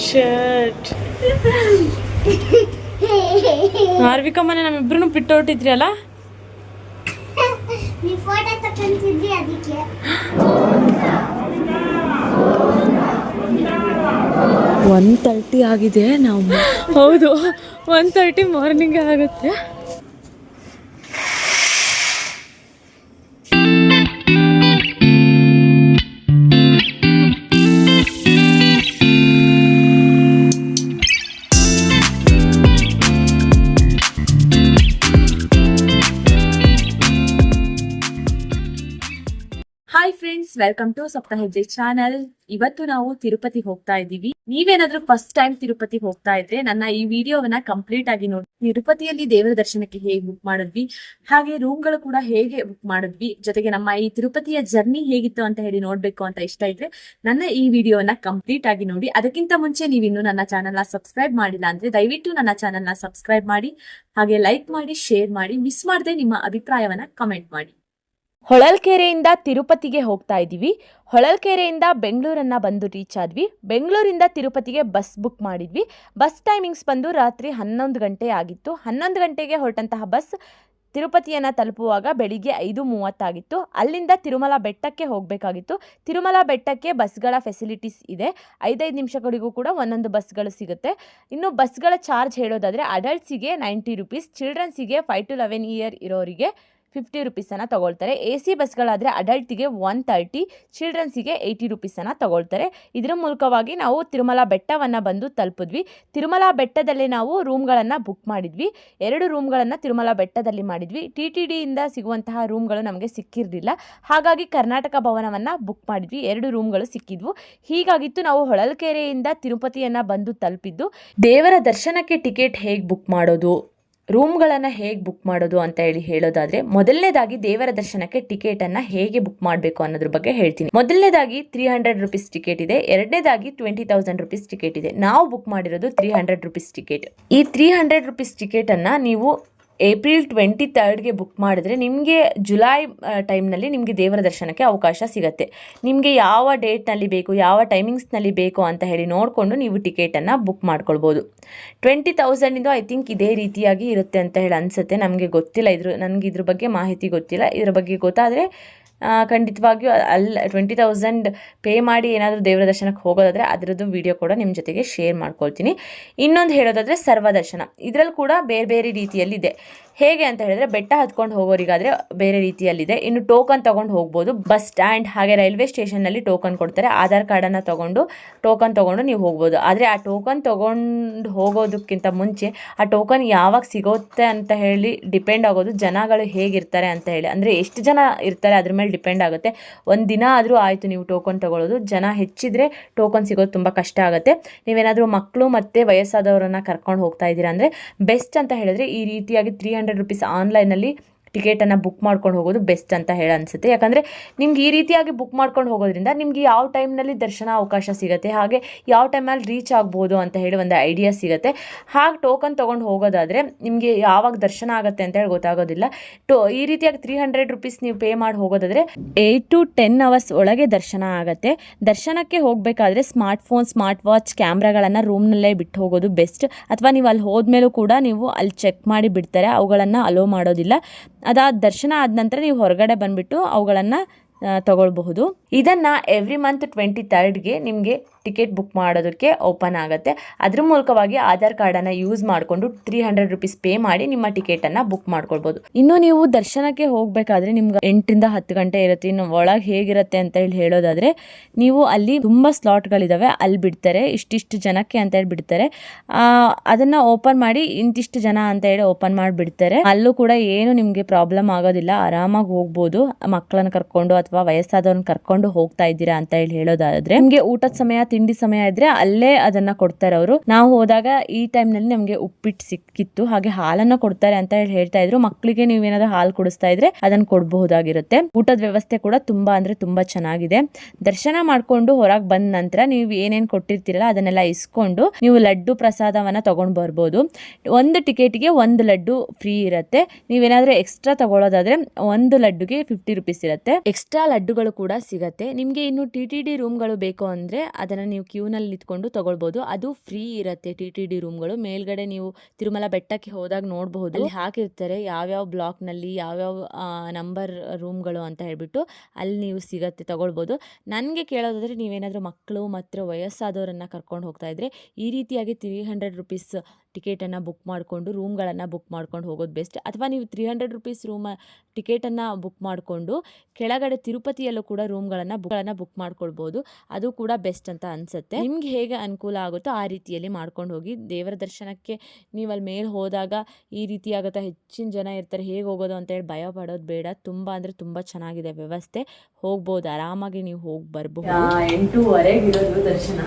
Shirt ಆರ್ವಿಕಮ್ಮನೆ ನಮ್ಮಿಬ್ರು ಬಿಟ್ಟು ಹೊರಟಿದ್ರಿ ಅಲ್ಲ. 1:30 ಆಗಿದೆ. ನಾವು ಹೌದು 1:30 ಮಾರ್ನಿಂಗ್ ಆಗುತ್ತೆ. ಹಾಯ್ ಫ್ರೆಂಡ್ಸ್, ವೆಲ್ಕಮ್ ಟು ಸಪ್ತ ಹೆಜ್ಜೆ ಚಾನಲ್. ಇವತ್ತು ನಾವು ತಿರುಪತಿಗೆ ಹೋಗ್ತಾ ಇದ್ದೀವಿ. ನೀವೇನಾದ್ರೂ ಫಸ್ಟ್ ಟೈಮ್ ತಿರುಪತಿಗೆ ಹೋಗ್ತಾ ಇದ್ರೆ ನನ್ನ ಈ ವಿಡಿಯೋವನ್ನ ಕಂಪ್ಲೀಟ್ ಆಗಿ ನೋಡಿ. ತಿರುಪತಿಯಲ್ಲಿ ದೇವರ ದರ್ಶನಕ್ಕೆ ಹೇಗೆ ಬುಕ್ ಮಾಡಿದ್ವಿ, ಹಾಗೆ ರೂಮ್ಗಳು ಕೂಡ ಹೇಗೆ ಬುಕ್ ಮಾಡಿದ್ವಿ, ಜೊತೆಗೆ ನಮ್ಮ ಈ ತಿರುಪತಿಯ ಜರ್ನಿ ಹೇಗಿತ್ತು ಅಂತ ಹೇಳಿ ನೋಡ್ಬೇಕು ಅಂತ ಇಷ್ಟ ಇದ್ರೆ ನನ್ನ ಈ ವಿಡಿಯೋವನ್ನ ಕಂಪ್ಲೀಟ್ ಆಗಿ ನೋಡಿ. ಅದಕ್ಕಿಂತ ಮುಂಚೆ ನೀವಿನ್ನು ನನ್ನ ಚಾನಲ್ ನ ಸಬ್ಸ್ಕ್ರೈಬ್ ಮಾಡಿಲ್ಲ ಅಂದ್ರೆ ದಯವಿಟ್ಟು ನನ್ನ ಚಾನಲ್ ನ ಸಬ್ಸ್ಕ್ರೈಬ್ ಮಾಡಿ, ಹಾಗೆ ಲೈಕ್ ಮಾಡಿ, ಶೇರ್ ಮಾಡಿ, ಮಿಸ್ ಮಾಡದೆ ನಿಮ್ಮ ಅಭಿಪ್ರಾಯವನ್ನ ಕಮೆಂಟ್ ಮಾಡಿ. ಹೊಳಲ್ಕೆರೆಯಿಂದ ತಿರುಪತಿಗೆ ಹೋಗ್ತಾ ಇದ್ದೀವಿ. ಹೊಳಲ್ಕೆರೆಯಿಂದ ಬೆಂಗಳೂರನ್ನ ಬಂದು ರೀಚ್ ಆದ್ವಿ. ಬೆಂಗಳೂರಿಂದ ತಿರುಪತಿಗೆ ಬಸ್ ಬುಕ್ ಮಾಡಿದ್ವಿ. ಬಸ್ ಟೈಮಿಂಗ್ಸ್ ಬಂದು ರಾತ್ರಿ 11 ಗಂಟೆ ಆಗಿತ್ತು. 11 ಗಂಟೆಗೆ ಹೊರಟಂತಹ ಬಸ್ ತಿರುಪತಿಯನ್ನು ತಲುಪುವಾಗ ಬೆಳಿಗ್ಗೆ 5:30 ಆಗಿತ್ತು. ಅಲ್ಲಿಂದ ತಿರುಮಲ ಬೆಟ್ಟಕ್ಕೆ ಹೋಗಬೇಕಾಗಿತ್ತು. ತಿರುಮಲ ಬೆಟ್ಟಕ್ಕೆ ಬಸ್ಗಳ ಫೆಸಿಲಿಟೀಸ್ ಇದೆ. 5 ನಿಮಿಷಗಳಿಗೂ ಕೂಡ ಒಂದೊಂದು ಬಸ್ಗಳು ಸಿಗುತ್ತೆ. ಇನ್ನು ಬಸ್ಗಳ ಚಾರ್ಜ್ ಹೇಳೋದಾದರೆ ಅಡಲ್ಟ್ಸಿಗೆ 90 ರೂಪೀಸ್, ಚಿಲ್ಡ್ರನ್ಸಿಗೆ 5 to 11 ಇಯರ್ ಇರೋರಿಗೆ 50 ರೂಪೀಸನ್ನು ತಗೊಳ್ತಾರೆ. AC ಬಸ್ಗಳಾದರೆ ಅಡಲ್ಟಿಗೆ 130, ಚಿಲ್ಡ್ರನ್ಸಿಗೆ 80 ರೂಪೀಸನ್ನು ತಗೊಳ್ತಾರೆ. ಇದರ ಮೂಲಕವಾಗಿ ನಾವು ತಿರುಮಲ ಬೆಟ್ಟವನ್ನು ಬಂದು ತಲುಪಿದ್ವಿ. ತಿರುಮಲ ಬೆಟ್ಟದಲ್ಲಿ ನಾವು ರೂಮ್ಗಳನ್ನು ಬುಕ್ ಮಾಡಿದ್ವಿ. 2 ರೂಮ್ಗಳನ್ನು ತಿರುಮಲ ಬೆಟ್ಟದಲ್ಲಿ ಮಾಡಿದ್ವಿ. TTDಯಿಂದ ಸಿಗುವಂತಹ ರೂಮ್ಗಳು ನಮಗೆ ಸಿಕ್ಕಿರಲಿಲ್ಲ. ಹಾಗಾಗಿ ಕರ್ನಾಟಕ ಭವನವನ್ನು ಬುಕ್ ಮಾಡಿದ್ವಿ. 2 ರೂಮ್ಗಳು ಸಿಕ್ಕಿದ್ವು. ಹೀಗಾಗಿತ್ತು ನಾವು ಹೊಳಲ್ಕೆರೆಯಿಂದ ತಿರುಪತಿಯನ್ನು ಬಂದು ತಲುಪಿದ್ದು. ದೇವರ ದರ್ಶನಕ್ಕೆ ಟಿಕೆಟ್ ಹೇಗೆ ಬುಕ್ ಮಾಡೋದು, ರೂಮ್ಗಳನ್ನು ಹೇಗೆ ಬುಕ್ ಮಾಡೋದು ಅಂತ ಹೇಳೋದಾದರೆ, ಮೊದಲನೇದಾಗಿ ದೇವರ ದರ್ಶನಕ್ಕೆ ಟಿಕೆಟನ್ನು ಹೇಗೆ ಬುಕ್ ಮಾಡಬೇಕು ಅನ್ನೋದ್ರ ಬಗ್ಗೆ ಹೇಳ್ತೀನಿ. ಮೊದಲನೇದಾಗಿ 300 ರೂಪೀಸ್ ಟಿಕೆಟ್ ಇದೆ. ಎರಡನೇದಾಗಿ 20,000 ರೂಪೀಸ್ ಟಿಕೆಟ್ ಇದೆ. ನಾವು ಬುಕ್ ಮಾಡಿರೋದು 300 ರೂಪೀಸ್ ಟಿಕೆಟ್. ಈ 300 ರೂಪೀಸ್ ಟಿಕೆಟನ್ನು ನೀವು ಏಪ್ರಿಲ್ 23ಗೆ ಬುಕ್ ಮಾಡಿದ್ರೆ ನಿಮಗೆ ಜುಲೈ ಟೈಮ್ನಲ್ಲಿ ನಿಮಗೆ ದೇವರ ದರ್ಶನಕ್ಕೆ ಅವಕಾಶ ಸಿಗುತ್ತೆ. ನಿಮಗೆ ಯಾವ ಡೇಟ್ನಲ್ಲಿ ಬೇಕು, ಯಾವ ಟೈಮಿಂಗ್ಸ್ನಲ್ಲಿ ಬೇಕು ಅಂತ ಹೇಳಿ ನೋಡಿಕೊಂಡು ನೀವು ಟಿಕೆಟನ್ನು ಬುಕ್ ಮಾಡ್ಕೊಳ್ಬೋದು. 20,000 ಐ ಥಿಂಕ್ ಇದೇ ರೀತಿಯಾಗಿ ಇರುತ್ತೆ ಅಂತ ಹೇಳಿ ಅನಿಸುತ್ತೆ. ನಮಗೆ ಗೊತ್ತಿಲ್ಲ, ನನಗೆ ಇದ್ರ ಬಗ್ಗೆ ಮಾಹಿತಿ ಗೊತ್ತಿಲ್ಲ. ಇದ್ರ ಬಗ್ಗೆ ಗೊತ್ತಾದರೆ ಖಂಡಿತವಾಗಿಯೂ 20,000 ಪೇ ಮಾಡಿ ಏನಾದರೂ ದೇವರ ದರ್ಶನಕ್ಕೆ ಹೋಗೋದಾದರೆ ಅದರದ್ದು ವಿಡಿಯೋ ಕೂಡ ನಿಮ್ಮ ಜೊತೆಗೆ ಶೇರ್ ಮಾಡ್ಕೊಳ್ತೀನಿ. ಇನ್ನೊಂದು ಹೇಳೋದಾದರೆ ಸರ್ವದರ್ಶನ, ಇದರಲ್ಲಿ ಕೂಡ ಬೇರೆ ಬೇರೆ ರೀತಿಯಲ್ಲಿದೆ. ಹೇಗೆ ಅಂತ ಹೇಳಿದ್ರೆ, ಬೆಟ್ಟ ಹತ್ಕೊಂಡು ಹೋಗೋರಿಗಾದರೆ ಬೇರೆ ರೀತಿಯಲ್ಲಿದೆ. ಇನ್ನು ಟೋಕನ್ ತೊಗೊಂಡು ಹೋಗ್ಬೋದು. ಬಸ್ ಸ್ಟ್ಯಾಂಡ್ ಹಾಗೆ ರೈಲ್ವೆ ಸ್ಟೇಷನ್ನಲ್ಲಿ ಟೋಕನ್ ಕೊಡ್ತಾರೆ. ಆಧಾರ್ ಕಾರ್ಡನ್ನು ಟೋಕನ್ ತೊಗೊಂಡು ನೀವು ಹೋಗ್ಬೋದು. ಆದರೆ ಆ ಟೋಕನ್ ತೊಗೊಂಡು ಹೋಗೋದಕ್ಕಿಂತ ಮುಂಚೆ ಆ ಟೋಕನ್ ಯಾವಾಗ ಸಿಗುತ್ತೆ ಅಂತ ಹೇಳಿ ಡಿಪೆಂಡ್ ಆಗೋದು ಜನಗಳು ಹೇಗಿರ್ತಾರೆ ಅಂತ ಹೇಳಿ. ಅಂದರೆ ಎಷ್ಟು ಜನ ಇರ್ತಾರೆ ಅದ್ರ ಮೇಲೆ ಡಿಪೆಂಡ್ ಆಗುತ್ತೆ. ಒಂದು ದಿನ ಆದರೂ ಆಯಿತು ನೀವು ಟೋಕನ್ ತೊಗೊಳ್ಳೋದು. ಜನ ಹೆಚ್ಚಿದ್ರೆ ಟೋಕನ್ ಸಿಗೋದು ತುಂಬ ಕಷ್ಟ ಆಗುತ್ತೆ. ನೀವೇನಾದರೂ ಮಕ್ಕಳು ಮತ್ತು ವಯಸ್ಸಾದವರನ್ನು ಕರ್ಕೊಂಡು ಹೋಗ್ತಾ ಇದ್ದೀರಾ ಅಂದರೆ ಬೆಸ್ಟ್ ಅಂತ ಹೇಳಿದ್ರೆ ಈ ರೀತಿಯಾಗಿ 300 ರೂಪೀಸ್ ಆನ್ಲೈನಲ್ಲಿ ಟಿಕೆಟನ್ನು ಬುಕ್ ಮಾಡ್ಕೊಂಡು ಹೋಗೋದು ಬೆಸ್ಟ್ ಅಂತ ಹೇಳಿ ಅನಿಸುತ್ತೆ. ಯಾಕಂದರೆ ನಿಮ್ಗೆ ಈ ರೀತಿಯಾಗಿ ಬುಕ್ ಮಾಡ್ಕೊಂಡು ಹೋಗೋದ್ರಿಂದ ನಿಮಗೆ ಯಾವ ಟೈಮ್ನಲ್ಲಿ ದರ್ಶನ ಅವಕಾಶ ಸಿಗುತ್ತೆ, ಹಾಗೆ ಯಾವ ಟೈಮಲ್ಲಿ ರೀಚ್ ಆಗ್ಬೋದು ಅಂತ ಹೇಳಿ ಒಂದು ಐಡಿಯಾ ಸಿಗುತ್ತೆ. ಹಾಗೆ ಟೋಕನ್ ತೊಗೊಂಡು ಹೋಗೋದಾದರೆ ನಿಮಗೆ ಯಾವಾಗ ದರ್ಶನ ಆಗುತ್ತೆ ಅಂತ ಹೇಳಿ ಗೊತ್ತಾಗೋದಿಲ್ಲ. ಈ ರೀತಿಯಾಗಿ 300 ರೂಪೀಸ್ ನೀವು ಪೇ ಮಾಡಿ ಹೋಗೋದಾದರೆ 8 to 10 ಅವರ್ಸ್ ಒಳಗೆ ದರ್ಶನ ಆಗುತ್ತೆ. ದರ್ಶನಕ್ಕೆ ಹೋಗಬೇಕಾದ್ರೆ ಸ್ಮಾರ್ಟ್ ವಾಚ್ ಕ್ಯಾಮ್ರಾಗಳನ್ನು ರೂಮ್ನಲ್ಲೇ ಬಿಟ್ಟು ಹೋಗೋದು ಬೆಸ್ಟ್. ಅಥವಾ ನೀವು ಅಲ್ಲಿ ಹೋದ್ಮೇಲೂ ಕೂಡ ನೀವು ಅಲ್ಲಿ ಚೆಕ್ ಮಾಡಿ ಬಿಡ್ತಾರೆ, ಅವುಗಳನ್ನು ಅಲೋ ಮಾಡೋದಿಲ್ಲ. ಅದಾದ ದರ್ಶನ ಆದ ನಂತರ ನೀವು ಹೊರಗಡೆ ಬಂದುಬಿಟ್ಟು ಅವುಗಳನ್ನು ತಗೊಳ್ಬಹುದು. ಇದನ್ನು ಎವ್ರಿ ಮಂತ್ 23ಗೆ ನಿಮಗೆ ಟಿಕೆಟ್ ಬುಕ್ ಮಾಡೋದಕ್ಕೆ ಓಪನ್ ಆಗುತ್ತೆ. ಅದ್ರ ಮೂಲಕವಾಗಿ ಆಧಾರ್ ಕಾರ್ಡನ್ನು ಯೂಸ್ ಮಾಡಿಕೊಂಡು 300 ರೂಪೀಸ್ ಪೇ ಮಾಡಿ ನಿಮ್ಮ ಟಿಕೆಟನ್ನು ಬುಕ್ ಮಾಡ್ಕೊಳ್ಬೋದು. ಇನ್ನು ನೀವು ದರ್ಶನಕ್ಕೆ ಹೋಗಬೇಕಾದ್ರೆ ನಿಮ್ಗೆ 8 ರಿಂದ 10 ಗಂಟೆ ಇರುತ್ತೆ. ಇನ್ನು ಒಳಗೆ ಹೇಗಿರುತ್ತೆ ಅಂತ ಹೇಳೋದಾದರೆ, ನೀವು ಅಲ್ಲಿ ತುಂಬ ಸ್ಲಾಟ್ಗಳಿದ್ದಾವೆ, ಅಲ್ಲಿ ಬಿಡ್ತಾರೆ. ಇಷ್ಟಿಷ್ಟು ಜನಕ್ಕೆ ಅಂತ ಹೇಳಿ ಬಿಡ್ತಾರೆ. ಅದನ್ನು ಓಪನ್ ಮಾಡಿ ಇಂತಿಷ್ಟು ಜನ ಅಂತ ಹೇಳಿ ಓಪನ್ ಮಾಡಿಬಿಡ್ತಾರೆ. ಅಲ್ಲೂ ಕೂಡ ಏನು ನಿಮಗೆ ಪ್ರಾಬ್ಲಮ್ ಆಗೋದಿಲ್ಲ, ಆರಾಮಾಗಿ ಹೋಗ್ಬೋದು. ಮಕ್ಕಳನ್ನು ಕರ್ಕೊಂಡು ಅಥವಾ ವಯಸ್ಸಾದವ್ರನ್ನ ಕರ್ಕೊಂಡು ಹೋಗ್ತಾ ಇದ್ದೀರಾ ಅಂತ ಹೇಳೋದಾದ್ರೆ, ನಿಮಗೆ ಊಟದ ಸಮಯ, ತಿಂಡಿ ಸಮಯ ಇದ್ರೆ ಅಲ್ಲೇ ಅದನ್ನ ಕೊಡ್ತಾರೆ ಅವರು. ನಾವು ಹೋದಾಗ ಈ ಟೈಮ್ನಲ್ಲಿ ನಮಗೆ ಉಪ್ಪಿಟ್ಟು ಸಿಕ್ಕಿತ್ತು, ಹಾಗೆ ಹಾಲನ್ನ ಕೊಡ್ತಾರೆ ಅಂತ ಹೇಳ್ತಾ ಇದ್ರು. ಮಕ್ಕಳಿಗೆ ನೀವೇನಾದ್ರೂ ಹಾಲು ಕುಡಿಸ್ತಾ ಇದ್ರೆ ಅದನ್ನ ಕೊಡಬಹುದಾಗಿರುತ್ತೆ. ಊಟದ ವ್ಯವಸ್ಥೆ ಕೂಡ ತುಂಬಾ ಅಂದ್ರೆ ತುಂಬಾ ಚೆನ್ನಾಗಿದೆ. ದರ್ಶನ ಮಾಡ್ಕೊಂಡು ಹೊರಗೆ ಬಂದ ನಂತರ ನೀವು ಏನೇನ್ ಕೊಟ್ಟಿರ್ತೀರಲ್ಲ ಅದನ್ನೆಲ್ಲ ಇಸ್ಕೊಂಡು ನೀವು ಲಡ್ಡು ಪ್ರಸಾದವನ್ನ ತಗೊಂಡ್ ಬರ್ಬೋದು. ಒಂದು ಟಿಕೆಟ್ಗೆ ಒಂದು ಲಡ್ಡು ಫ್ರೀ ಇರುತ್ತೆ. ನೀವೇನಾದ್ರೂ ಎಕ್ಸ್ಟ್ರಾ ತಗೊಳ್ಳೋದಾದ್ರೆ ಒಂದು ಲಡ್ಡುಗೆ 50 ರೂಪೀಸ್ ಇರುತ್ತೆ. ಎಕ್ಸ್ಟ್ರಾ ಶಿರಾ ಲಡ್ಡುಗಳು ಕೂಡ ಸಿಗತ್ತೆ. ನಿಮಗೆ ಇನ್ನು TTD ರೂಮ್ಗಳು ಬೇಕು ಅಂದರೆ ಅದನ್ನು ನೀವು ಕ್ಯೂನಲ್ಲಿ ನಿಂತ್ಕೊಂಡು ತೊಗೊಳ್ಬೋದು. ಅದು ಫ್ರೀ ಇರುತ್ತೆ TTD ರೂಮ್ಗಳು. ಮೇಲ್ಗಡೆ ನೀವು ತಿರುಮಲ ಬೆಟ್ಟಕ್ಕೆ ಹೋದಾಗ ನೋಡಬಹುದು, ಅಲ್ಲಿ ಹಾಕಿರ್ತಾರೆ ಯಾವ್ಯಾವ ಬ್ಲಾಕ್ನಲ್ಲಿ ಯಾವ್ಯಾವ ನಂಬರ್ ರೂಮ್ಗಳು ಅಂತ ಹೇಳ್ಬಿಟ್ಟು. ಅಲ್ಲಿ ನೀವು ಸಿಗತ್ತೆ, ತೊಗೊಳ್ಬೋದು. ನನಗೆ ಕೇಳೋದಾದರೆ ನೀವೇನಾದರೂ ಮಕ್ಕಳು ಮತ್ತು ವಯಸ್ಸಾದವರನ್ನು ಕರ್ಕೊಂಡು ಹೋಗ್ತಾ ಇದ್ರೆ ಈ ರೀತಿಯಾಗಿ 300 ರುಪೀಸ್ ಟಿಕೆಟನ್ನು ಬುಕ್ ಮಾಡಿಕೊಂಡು ರೂಮ್ಗಳನ್ನು ಬುಕ್ ಮಾಡ್ಕೊಂಡು ಹೋಗೋದು ಬೆಸ್ಟ್. ಅಥವಾ ನೀವು 300 ರುಪೀಸ್ ಟಿಕೆಟನ್ನು ಬುಕ್ ಮಾಡಿಕೊಂಡು ಕೆಳಗಡೆ ತಿರುಪತಿಯಲ್ಲೂ ಕೂಡ ರೂಮ್ಗಳನ್ನು ಬುಕ್ ಮಾಡ್ಕೊಳ್ಬೋದು. ಅದು ಕೂಡ ಬೆಸ್ಟ್ ಅಂತ ಅನಿಸುತ್ತೆ. ನಿಮ್ಗೆ ಹೇಗೆ ಅನುಕೂಲ ಆಗುತ್ತೋ ಆ ರೀತಿಯಲ್ಲಿ ಮಾಡ್ಕೊಂಡು ಹೋಗಿ. ದೇವರ ದರ್ಶನಕ್ಕೆ ನೀವು ಅಲ್ಲಿ ಮೇಲೆ ಹೋದಾಗ ಈ ರೀತಿ ಆಗುತ್ತಾ, ಹೆಚ್ಚಿನ ಜನ ಇರ್ತಾರೆ, ಹೇಗೆ ಹೋಗೋದು ಅಂತೇಳಿ ಭಯ ಪಡೋದು ಬೇಡ. ತುಂಬ ಅಂದರೆ ತುಂಬ ಚೆನ್ನಾಗಿದೆ ವ್ಯವಸ್ಥೆ, ಹೋಗ್ಬೋದು, ಆರಾಮಾಗಿ ನೀವು ಹೋಗಿ ಬರ್ಬೋದು. 8:15 ಇರೋದು ದರ್ಶನ,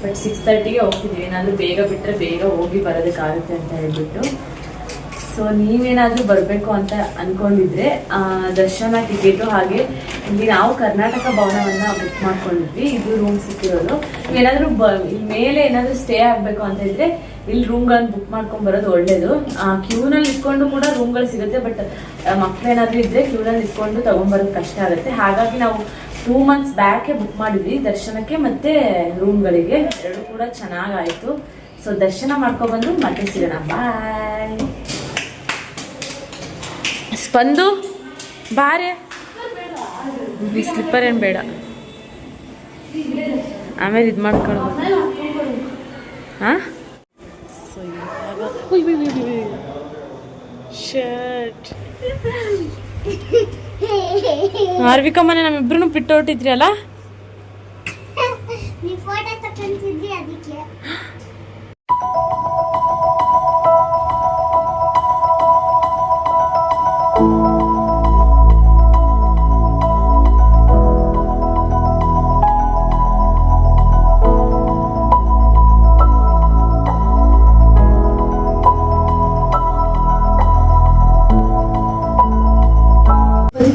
ಬಟ್ 6:30ಗೆ ಹೋಗ್ತಿದ್ದೀವಿ. ಏನಾದರೂ ಬೇಗ ಬಿಟ್ಟರೆ ಬೇಗ ಹೋಗಿ ಬರೋದಕ್ಕಾಗುತ್ತೆ ಅಂತ ಹೇಳ್ಬಿಟ್ಟು. ಸೊ ನೀವೇನಾದರೂ ಬರಬೇಕು ಅಂತ ಅಂದ್ಕೊಂಡಿದ್ರೆ ದರ್ಶನ ಟಿಕೆಟು, ಹಾಗೆ ಇಲ್ಲಿ ನಾವು ಕರ್ನಾಟಕ ಭವನವನ್ನು ಬುಕ್ ಮಾಡ್ಕೊಂಡಿದ್ವಿ. ಇದು ರೂಮ್ ಸಿಕ್ಕಿರೋದು. ನೀವೇನಾದರೂ ಇಲ್ಲಿ ಮೇಲೆ ಏನಾದರೂ ಸ್ಟೇ ಆಗಬೇಕು ಅಂತ ಇದ್ದರೆ ಇಲ್ಲಿ ರೂಮ್ಗಳನ್ನು ಬುಕ್ ಮಾಡ್ಕೊಂಡು ಬರೋದು ಒಳ್ಳೆಯದು. ಕ್ಯೂನಲ್ಲಿ ಇಟ್ಕೊಂಡು ಕೂಡ ರೂಮ್ಗಳು ಸಿಗುತ್ತೆ, ಬಟ್ ಮಕ್ಕಳೇನಾದರೂ ಇದ್ದರೆ ಕ್ಯೂನಲ್ಲಿ ಇಟ್ಕೊಂಡು ತೊಗೊಂಬರೋದು ಕಷ್ಟ ಆಗುತ್ತೆ. ಹಾಗಾಗಿ ನಾವು 2 months ಬ್ಯಾಕೆ ಬುಕ್ ಮಾಡಿದ್ವಿ ದರ್ಶನಕ್ಕೆ ಮತ್ತು ರೂಮ್ಗಳಿಗೆ. ಎರಡು ಕೂಡ ಚೆನ್ನಾಗಾಯಿತು. ಸೊ ದರ್ಶನ ಮಾಡ್ಕೊಬಂದು ಮತ್ತೆ ಸಿಗೋಣ. ಬಾಯ್. ಸ್ಪಂದು ಬಾರೆ, ಸ್ಲಿಪ್ಪರ್ ಏನು ಬೇಡ, ಆಮೇಲೆ ಇದು ಮಾಡ್ಕೊಳ್ಳೋದು. ಹಾಂ, ಸೊ ಇವಾಗ ಶರ್ಟ್ ಆರ್ವಿಕಮ್ಮನೆ ನಮ್ಮಿಬ್ರು ಬಿಟ್ಟು ಹೊಟ್ಟಿದ್ರಿ ಅಲ್ಲ.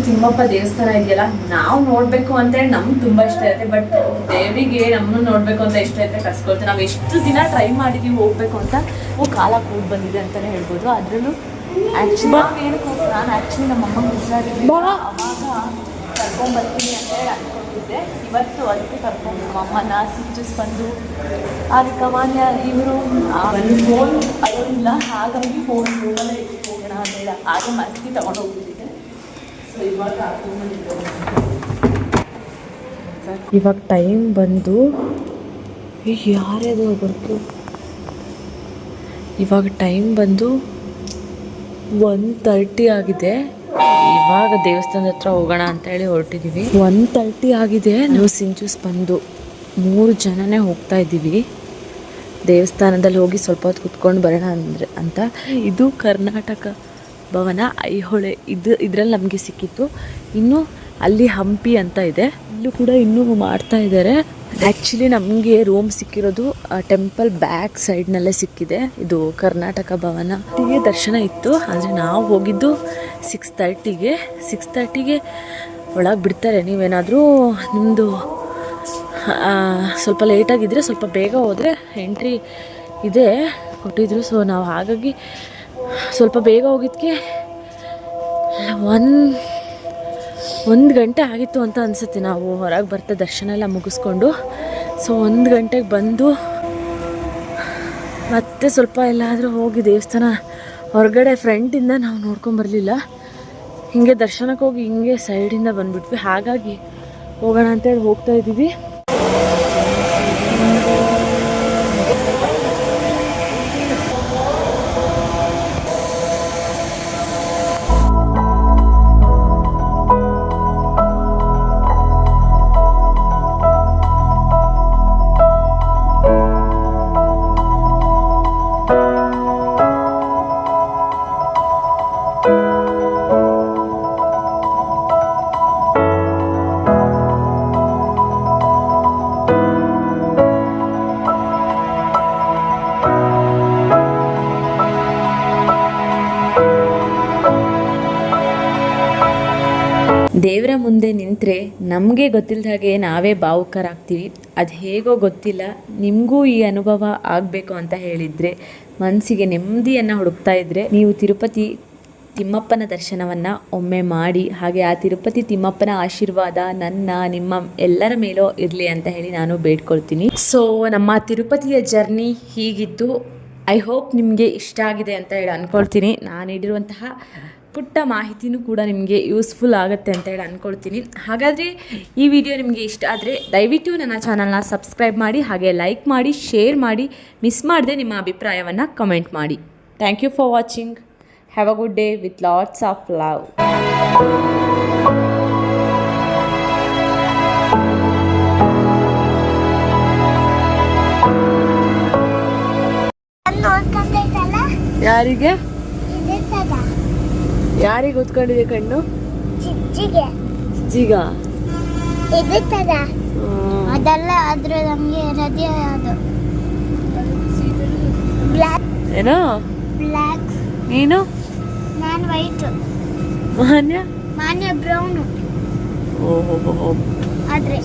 ತಿಮ್ಮಪ್ಪ ದೇವಸ್ಥಾನ ಇದೆಯಲ್ಲ, ನಾವು ನೋಡ್ಬೇಕು ಅಂತೇಳಿ ನಮ್ಗೆ ತುಂಬಾ ಇಷ್ಟ ಇರುತ್ತೆ. ಬಟ್ ದೇವಿಗೆ ನಮ್ಮನ್ನು ನೋಡ್ಬೇಕು ಅಂತ ಇಷ್ಟ ಇರುತ್ತೆ, ಕರ್ಸ್ಕೊಳ್ತೇವೆ. ನಾವು ಎಷ್ಟು ದಿನ ಟ್ರೈ ಮಾಡಿದೀವಿ ಹೋಗ್ಬೇಕು ಅಂತ, ಕಾಲ ಕೂಡ ಬಂದಿದೆ ಅಂತಾನೆ ಹೇಳ್ಬೋದು. ಅದ್ರಲ್ಲೂ ನಾನು ಆ್ಯಕ್ಚುಲಿ ನಮ್ಮ ಅಮ್ಮಂಗೆ ಹುಷಾರಿದ್ದೆ, ಅವಾಗ ಕರ್ಕೊಂಡ್ಬರ್ತೀನಿ ಅಂತ ಹೇಳಿ ಅಂದ್ಕೊಂಡಿದ್ದೆ. ಇವತ್ತು ಅದಕ್ಕೆ ಕರ್ಕೊಂಡು ನಮ್ಮ ಅಮ್ಮನ ಸಿಂಚಸ್ ಬಂದು ಅದಕ್ಕೆ ಇವರು ಒಂದು ಫೋನ್ ಅದಿಲ್ಲ, ಹಾಗಾಗಿ ಫೋನ್ ರೂಮಲ್ಲೇ ಇಟ್ಟು ಹೋಗೋಣ ಬೇಡ, ಹಾಗೆ ಮರ್ತಿ ತಗೊಂಡು ಹೋಗ್ತಿದ್ದೆ. ಇವಾಗ ಟೈಮ್ ಬಂದು ಯಾರ್ಯಾರು ಬರ್ತು, ಇವಾಗ ಟೈಮ್ ಬಂದು 1:30 ಆಗಿದೆ. ಇವಾಗ ದೇವಸ್ಥಾನದ ಹತ್ರ ಹೋಗೋಣ ಅಂತ ಹೇಳಿ ಹೊರಟಿದ್ದೀವಿ. 1:30 ಆಗಿದೆ. ನಾವು ಸಿಂಚೂಸ್ ಬಂದು 3 ಜನನೇ ಹೋಗ್ತಾ ಇದ್ದೀವಿ. ದೇವಸ್ಥಾನದಲ್ಲಿ ಹೋಗಿ ಸ್ವಲ್ಪ ಹೊತ್ತು ಕುತ್ಕೊಂಡು ಬರೋಣ ಅಂತ. ಇದು ಕರ್ನಾಟಕ ಭವನ ಐಹೊಳೆ, ಇದರಲ್ಲಿ ನಮಗೆ ಸಿಕ್ಕಿತ್ತು. ಇನ್ನು ಅಲ್ಲಿ ಹಂಪಿ ಅಂತ ಇದೆ, ಇಲ್ಲೂ ಕೂಡ ಇನ್ನೂ ಮಾಡ್ತಾ ಇದ್ದಾರೆ. ಆ್ಯಕ್ಚುಲಿ ನಮಗೆ ರೂಮ್ ಸಿಕ್ಕಿರೋದು ಟೆಂಪಲ್ ಬ್ಯಾಕ್ ಸೈಡ್ನಲ್ಲೇ ಸಿಕ್ಕಿದೆ. ಇದು ಕರ್ನಾಟಕ ಭವನ. ಹೀಗೆ ದರ್ಶನ ಇತ್ತು, ಆದರೆ ನಾವು ಹೋಗಿದ್ದು 6:30ಗೆ ಒಳಗೆ ಬಿಡ್ತಾರೆ. ನೀವೇನಾದರೂ ನಿಮ್ಮದು ಸ್ವಲ್ಪ ಲೇಟಾಗಿದ್ದರೆ ಸ್ವಲ್ಪ ಬೇಗ ಹೋದರೆ ಎಂಟ್ರಿ ಇದೆ ಕೊಟ್ಟಿದ್ರು. ಸೊ ನಾವು ಹಾಗಾಗಿ ಸ್ವಲ್ಪ ಬೇಗ ಹೋಗಿದ್ದಕ್ಕೆ 1 ಗಂಟೆ ಆಗಿತ್ತು ಅಂತ ಅನಿಸುತ್ತೆ. ನಾವು ಹೊರಗೆ ಬರ್ತಾ ದರ್ಶನ ಎಲ್ಲ ಮುಗಿಸ್ಕೊಂಡು, ಸೊ 1 ಗಂಟೆಗೆ ಬಂದು ಮತ್ತೆ ಸ್ವಲ್ಪ ಎಲ್ಲಾದರೂ ಹೋಗಿ ದೇವಸ್ಥಾನ ಹೊರಗಡೆ ಫ್ರಂಟಿಂದ ನಾವು ನೋಡ್ಕೊಂಬರಲಿಲ್ಲ. ಹಿಂಗೆ ದರ್ಶನಕ್ಕೆ ಹೋಗಿ ಹಿಂಗೆ ಸೈಡಿಂದ ಬಂದುಬಿಟ್ವಿ. ಹಾಗಾಗಿ ಹೋಗೋಣ ಅಂತೇಳಿ ಹೋಗ್ತಾ ಇದ್ದೀವಿ. ದೇವರ ಮುಂದೆ ನಿಂತರೆ ನಮಗೆ ಗೊತ್ತಿಲ್ಲದ ಹಾಗೆ ನಾವೇ ಭಾವುಕರಾಗ್ತೀವಿ. ಅದು ಹೇಗೋ ಗೊತ್ತಿಲ್ಲ, ನಿಮಗೂ ಈ ಅನುಭವ ಆಗಬೇಕು ಅಂತ ಹೇಳಿದರೆ, ಮನಸ್ಸಿಗೆ ನೆಮ್ಮದಿಯನ್ನು ಹುಡುಕ್ತಾ ಇದ್ದರೆ ನೀವು ತಿರುಪತಿ ತಿಮ್ಮಪ್ಪನ ದರ್ಶನವನ್ನು ಒಮ್ಮೆ ಮಾಡಿ, ಹಾಗೆ ಆ ತಿರುಪತಿ ತಿಮ್ಮಪ್ಪನ ಆಶೀರ್ವಾದ ನನ್ನ ನಿಮ್ಮ ಎಲ್ಲರ ಮೇಲೂ ಇರಲಿ ಅಂತ ಹೇಳಿ ನಾನು ಬೇಡ್ಕೊಳ್ತೀನಿ. ಸೊ ನಮ್ಮ ತಿರುಪತಿಯ ಜರ್ನಿ ಹೀಗಿತ್ತು. ಐ ಹೋಪ್ ನಿಮಗೆ ಇಷ್ಟ ಆಗಿದೆ ಅಂತ ಹೇಳಿ ಅಂದ್ಕೊಳ್ತೀನಿ. ನಾನು ನೀಡಿರುವಂತಹ ಪುಟ್ಟ ಮಾಹಿತಿನೂ ಕೂಡ ನಿಮಗೆ ಯೂಸ್ಫುಲ್ ಆಗುತ್ತೆ ಅಂತ ಹೇಳಿ ಅಂದ್ಕೊಳ್ತೀನಿ. ಹಾಗಾದರೆ ಈ ವಿಡಿಯೋ ನಿಮಗೆ ಇಷ್ಟ ಆದರೆ ದಯವಿಟ್ಟು ನನ್ನ ಚಾನಲ್ನ ಸಬ್ಸ್ಕ್ರೈಬ್ ಮಾಡಿ, ಹಾಗೆ ಲೈಕ್ ಮಾಡಿ, ಶೇರ್ ಮಾಡಿ, ಮಿಸ್ ಮಾಡದೆ ನಿಮ್ಮ ಅಭಿಪ್ರಾಯವನ್ನು ಕಮೆಂಟ್ ಮಾಡಿ. Thank you for watching. Have a good day with lots of love. ಯಾರಿಗೆ ಯಾರಿಗೆ ಓದ್ಕೊಂಡಿದೆ ಕಣ್ಣು? ಜಿಗ ಅದೆಲ್ಲ ಆದ್ರೆ ನಮ್ಗೆ ಹೃದಯ ಅದು ಬ್ಲ್ಯಾಕ್. ಏನೋ ಬ್ಲ್ಯಾಕ್. ನೀನು? ನಾನು ವೈಟ್. ಮಾನ್ಯ ಬ್ರೌನು. ಓಹೋ ಆದ್ರೆ